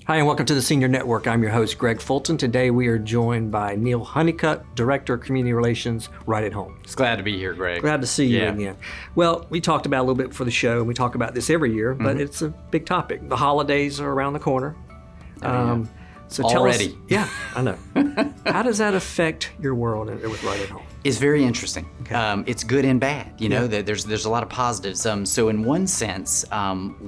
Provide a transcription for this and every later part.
Hi, and welcome to the Senior Network. I'm your host, Greg Fulton. Today we are joined by Neil Hunnicutt, Director of Community Relations, Right at Home. It's glad to be here, Greg. Glad to see you again. Well, we talked about a little bit for the show, and we talk about this every year, but it's a big topic. The holidays are around the corner. So tell Already. us, yeah, I know. How does that affect your world with Right at Home? It's very interesting. Okay. It's good and bad. You know, that there's a lot of positives. So in one sense,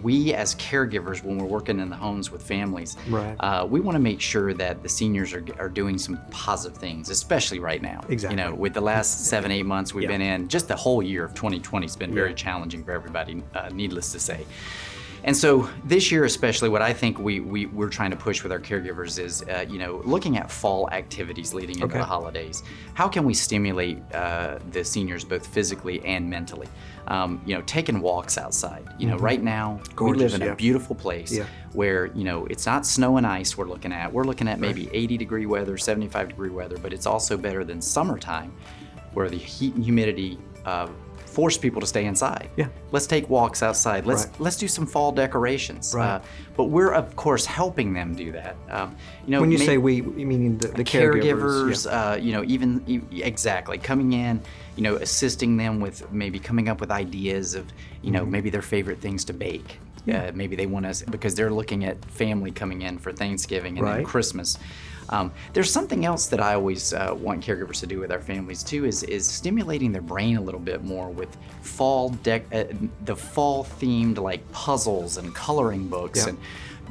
we as caregivers, when we're working in the homes with families, we want to make sure that the seniors are doing some positive things, especially right now. Exactly. You know, with the last 7-8 months we've been in, just the whole year of 2020 has been very challenging for everybody, needless to say. And so this year especially, what I think we're trying to push with our caregivers is, looking at fall activities leading into the holidays. How can we stimulate the seniors both physically and mentally? Taking walks outside. Right now, we live in a beautiful place where, it's not snow and ice we're looking at. We're looking at maybe 80-degree weather, 75-degree weather, but it's also better than summertime where the heat and humidity force people to stay inside. Let's take walks outside. Let's do some fall decorations. But we're of course helping them do that. When you say we, you mean the caregivers? Exactly, coming in, assisting them with maybe coming up with ideas of, maybe their favorite things to bake. Maybe they want us because they're looking at family coming in for Thanksgiving and then Christmas. There's something else that I always want caregivers to do with our families too, is stimulating their brain a little bit more with the fall themed like puzzles and coloring books and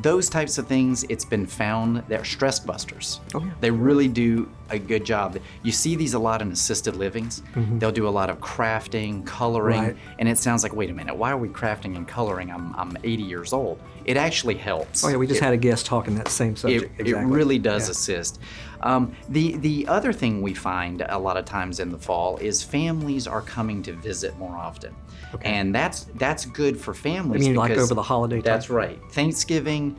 those types of things. It's been found they're stress busters. They really do a good job. You see these a lot in assisted livings. They'll do a lot of crafting, coloring, and it sounds like, wait a minute, why are we crafting and coloring? I'm 80 years old. It actually helps. We just had a guest talking that same subject. It really does assist. The other thing we find a lot of times in the fall is families are coming to visit more often. And that's good for families. I mean, like over the holiday time? That's right. Thanksgiving,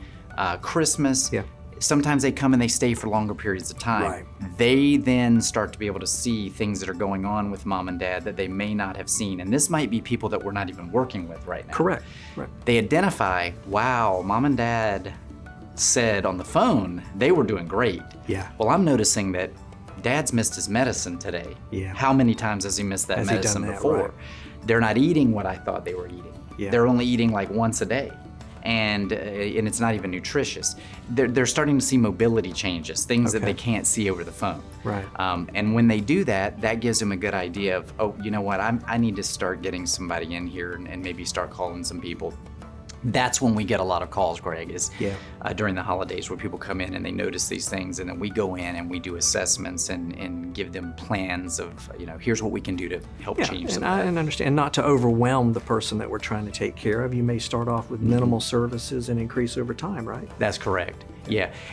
Christmas. Sometimes they come and they stay for longer periods of time. They then start to be able to see things that are going on with mom and dad that they may not have seen. And this might be people that we're not even working with right now. Correct. They identify, wow, mom and dad said on the phone they were doing great. Well, I'm noticing that dad's missed his medicine today. How many times has he missed that medicine before? They're not eating what I thought they were eating. They're only eating like once a day. And it's not even nutritious. They're starting to see mobility changes, things that they can't see over the phone. And when they do that, that gives them a good idea of, oh, you know what, I need to start getting somebody in here and maybe start calling some people. That's when we get a lot of calls, Greg, is during the holidays where people come in and they notice these things, and then we go in and we do assessments and give them plans of, here's what we can do to help change some of that. And understand, not to overwhelm the person that we're trying to take care of. You may start off with minimal services and increase over time, right? That's correct.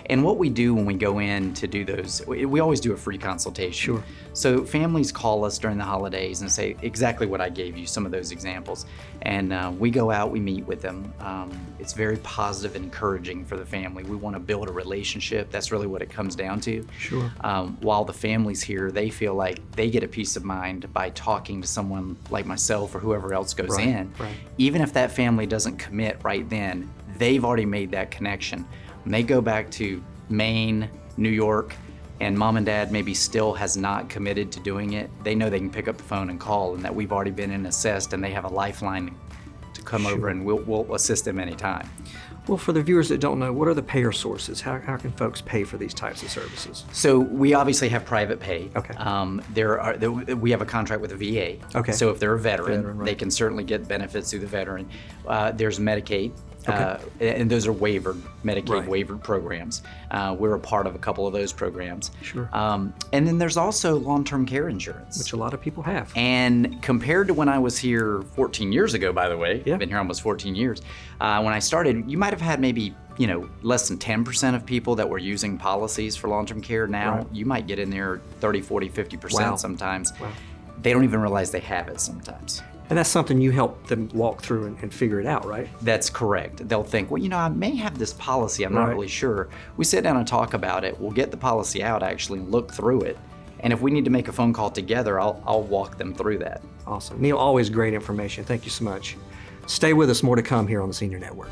And what we do when we go in to do those, we always do a free consultation. So families call us during the holidays and say exactly what I gave you, some of those examples. And we go out, we meet with them. It's very positive and encouraging for the family. We want to build a relationship. That's really what it comes down to. While the family's here, they feel like they get a peace of mind by talking to someone like myself or whoever else goes in. Even if that family doesn't commit right then, they've already made that connection. When they go back to Maine, New York, and mom and dad maybe still has not committed to doing it, they know they can pick up the phone and call, and that we've already been in assessed and they have a lifeline to come over, and we'll assist them anytime. Well, for the viewers that don't know, what are the payer sources? How can folks pay for these types of services? So we obviously have private pay. We have a contract with the VA. So if they're a veteran, they can certainly get benefits through the veteran. There's Medicaid. And those are Medicaid waivered programs. We're a part of a couple of those programs. And then there's also long-term care insurance, which a lot of people have. And compared to when I was here 14 years ago, by the way, I've been here almost 14 years. When I started, you might have had maybe less than 10% of people that were using policies for long-term care. Now you might get in there 30, 40, 50% sometimes. They don't even realize they have it sometimes. And that's something you help them walk through and figure it out, right? That's correct. They'll think, well, I may have this policy. I'm not really sure. We sit down and talk about it. We'll get the policy out, actually, and look through it. And if we need to make a phone call together, I'll walk them through that. Awesome. Neil, always great information. Thank you so much. Stay with us. More to come here on the Senior Network.